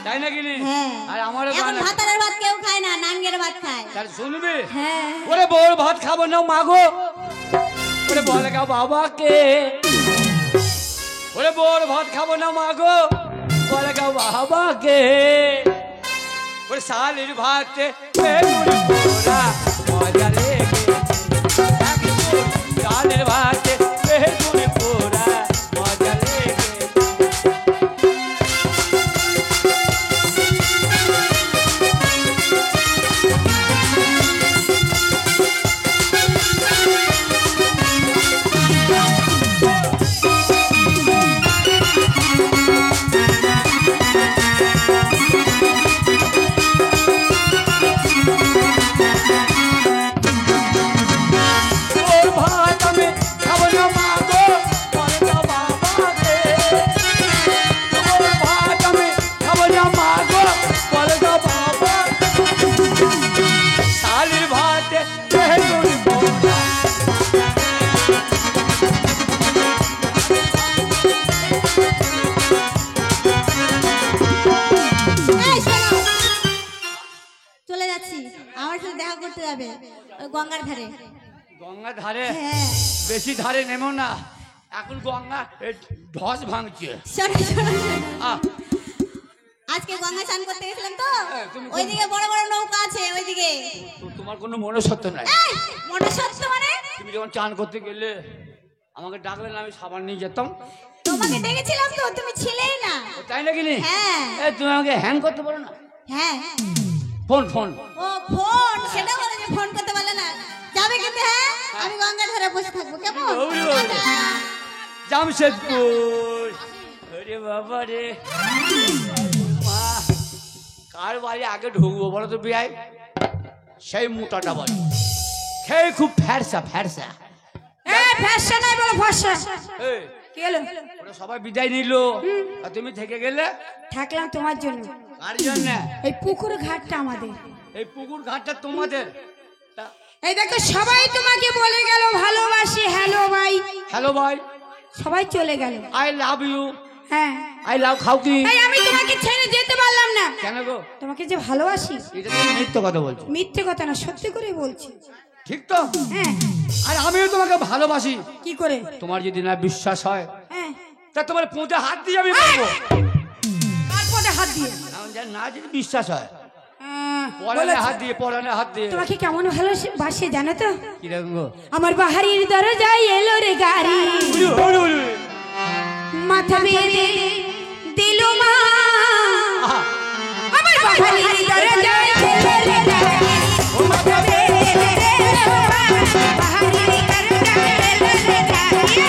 তাই নাকি নি? হ্যাঁ। আর আমারও এখন ভাতারের ভাত কেউ খায় না, নাঙ্গের ভাত খায়। তাহলে শুনবি? হ্যাঁ। ওরে বউর ভাত খাবো না মাগো, ওরে বলে গা বাবাকে। ওরে বউর ভাত খাবো না মাগো, বলে গা বাবাকে। ওরে শালির ভাতে বেগুন পোড়া মজা লেগেছে। শালির ভাতে বেগুন পোড়া মজা লেগেছে। চলে যাচ্ছি, আমার সাথে দেখা করতে যাবে ওই গঙ্গার ধারে। গঙ্গা ধারে? হ্যাঁ। বেশি ধারে নেমো না, এখন গঙ্গা ধস ভাঙছে। শোনো, শোনো, শোনো। আহ, আজকে গঙ্গা স্নান করতে গেছিলাম তো, তুমি ওইদিকে বড় বড় নৌকা আছে ওইদিকে। তোমার কোনো মনুষ্যত্ব নাই। মনুষ্যত্ব মানে? তুমি যখন চান করতে গেলে আমাকে ডাকলে না, আমি সাবান নিয়ে যেতাম। তোমাকে ডেকেছিলাম তো, তুমি ছিলেই না। তাই নাকি নি? হ্যাঁ। তুমি আমাকে হ্যাং করতে পারো না? হ্যাঁ। Phone phone. ও ফোন, সেটা বলে যে ফোন করতে পারলে না। যাবে কিন্তু? হ্যাঁ, আমি গঙ্গার ধারে বসে থাকবো, কেমন? জামশেদপুর। আরে বাবা রে, মা কার বাড়ি আগে ঢুকবো বলো তো বিয়াই? সেই মোটাটা বাড়ি, খেয়ে খুব ফ্যারসা ফ্যারসা। ফ্যাশন নাই বলো, ফ্যাশন। এই, কি হলো? ওরা সবাই বিদায় নিল, আর তুমি থেকে গেলে? থাকলাম তোমার জন্য। কার জন্য? এই পুকুর ঘাটটা আমাদের। এই পুকুর ঘাটটা তোমাদের? এই দেখো সবাই তোমাকে বলে গেল ভালোবাসি, হ্যালো ভাই। হ্যালো ভাই, সবাই চলে গেল। I love you. হ্যাঁ, আই লাভ খাও কি? এই আমি তোমাকে ছেড়ে যেতে পারলাম না। কেন গো? তোমাকে যে ভালোবাসি। এটা তুমি মিথ্যে কথা বলছো। মিথ্যে কথা না, সত্যি করে বলছি। ঠিক তো? হ্যাঁ। আর আমিও তোমাকে ভালোবাসি। কি করে? তোমার যদি না বিশ্বাস হয়, হ্যাঁ। তা তোমার পুঁতে হাত দিয়ে আমি বলবো। কার পদে হাত দিয়ে? না যদি বিশ্বাস হয়, পরানে বলেছে। হাত দিয়ে, পরানে হাত দিয়ে। তোমাকে কেমন ভালোবাসে জানো তো? কিরকম গো? আমার বাহারির দরজায় এলো রে গাড়ি, মাথা বেঁধে দিল মা। আহা, আমার বাহারির দরজায় এলো রে গাড়ি, মাথা বেঁধে দিল মা। বাহারির দরজায় এলো রে গাড়ি।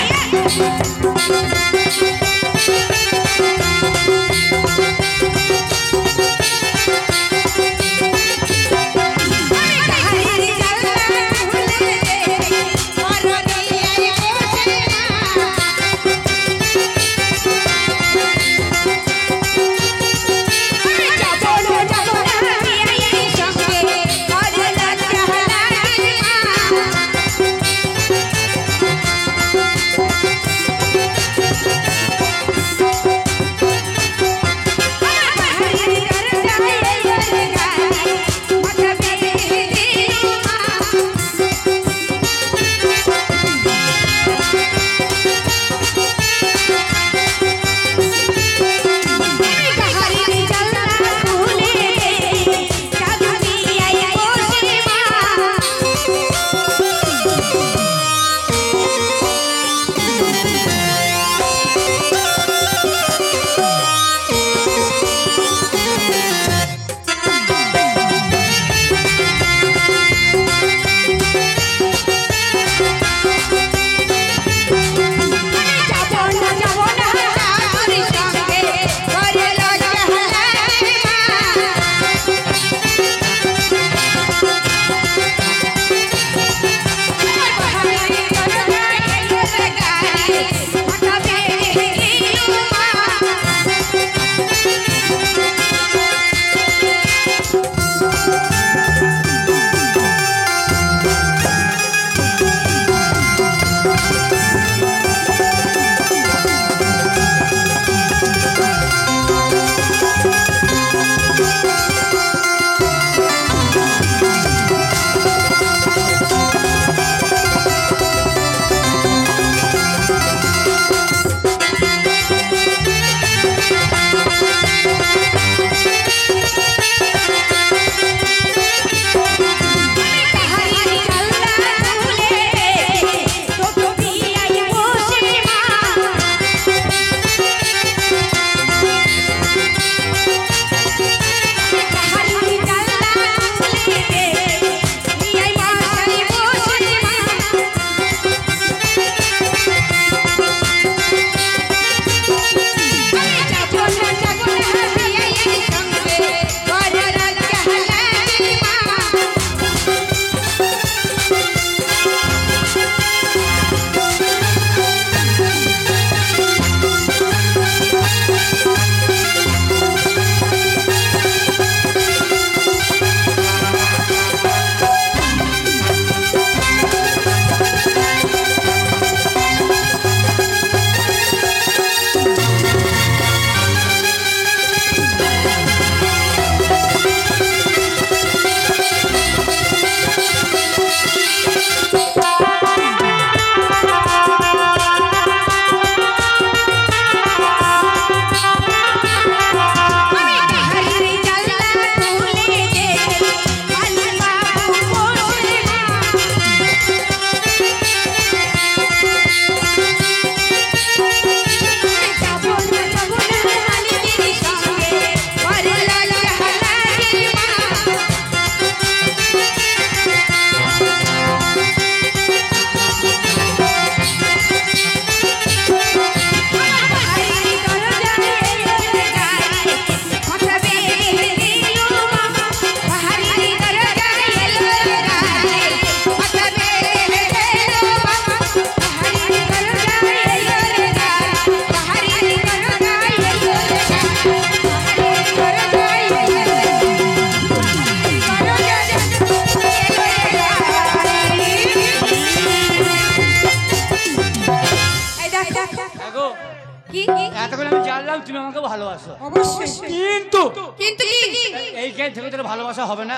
আমাকে ভালোবাসো, অবশ্যই। কিন্তু কিন্তু কি এইখানে থেকে তোর ভালোবাসা হবে না।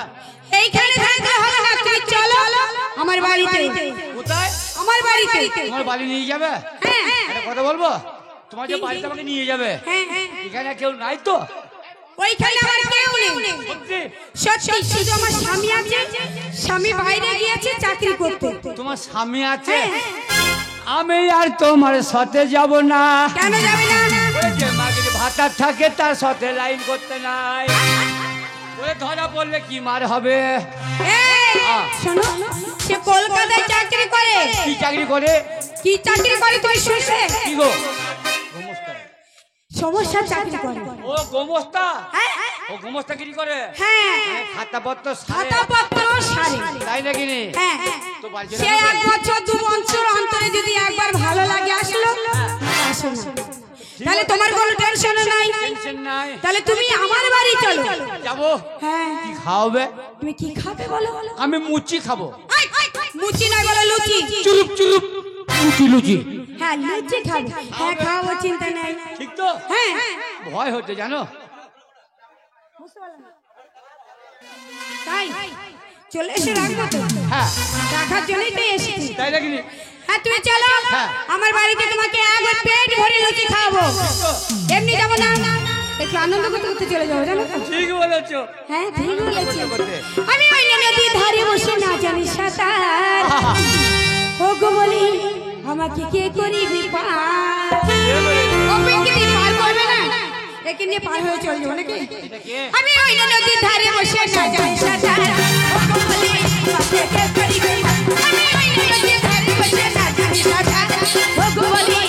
এইখানে থাকতে হবে না, তুমি চলো আমার বাড়িতে। কোথায়? আমার বাড়িতে। তোমার বাড়ি নিয়ে যাবে? হ্যাঁ একটা কথা বলবো, তোমার যে বাড়িতে আমাকে নিয়ে যাবে, হ্যাঁ হ্যাঁ, এখানে কেউ নাই তো? ওইখানে আমার কেউ নেই। সত্যি? সত্যি, শুধু আমার স্বামী আছে, স্বামী বাইরে গিয়েছে চাকরি করতে। তোমার স্বামী আছে? আমি আর তোমার সাথে যাব না। কেন যাবে না? ওই যে মাগির ভাতা থাকে তার সাথে লাইন করতে নাই। ওই ধরা পড়লে কি মার হবে? এই, শোনো, সে কলকাতায় চাকরি করে। কি চাকরি করে? কি চাকরি করে তুমি শুনবে? কি গো? গোমস্তা? সমস্যা চাকরি করে। ও গোমস্তা? হ্যাঁ ও গোমস্তা কি করে? হ্যাঁ, খাতাপত্র খাতাপত্র সারে। তাই নাকি নি? হ্যাঁ, তো বাড়ি সে 1 বছর 2 বছর অন্তরে যদি একবার ভালো লাগে আসলো, আসো না। তাহলে তোমার কোনো টেনশন নাই। টেনশন নাই। তাহলে তুমি আমার বাড়ি চলো। যাবো? হ্যাঁ, কি খাওয়াবে? তুমি কি খাবে বলো? আমি মুচি খাবো। মুচি নয়, বলো লুচি। চুরুপ চুরুপ লুচি লুচি। হ্যাঁ, লুচি খাবে। হ্যাঁ, খাওয়াবো, চিন্তা নাই। ঠিক তো? হ্যাঁ, ভয় হচ্ছে জানো? তাই চলে এসে রাখবো তো। হ্যাঁ রাখার জন্যই তো এসেছি। তাই নাকি নি? হ্যাঁ, তুমি চলো। হ্যাঁ। আমার বাড়িতে তোমাকে একবার পেট ভরে লুচি খাওয়াবো। এমনি যাবো না, একটু আনন্দ করতে করতে চলে যাবো, জানো তো? ঠিক বলেছো। হ্যাঁ, ঠিক বলেছি। করতে। আমি ওই নদীর ধারে বসে না জানি সাঁতার। ও গো বলি, আমাকে কে করিবি পার? ও পিঙ্কি পার করবে না, একে নিয়ে পার হয়ে চলে যাবো নাকি? এটা কে? আমি ওই নদীর ধারে বসে না জানি সাঁতার। ও গো বলি, আমাকে কে করিবি পার? আমি ওই নদীর ধারে বসে না জানি সাঁতার। ও গো বলি,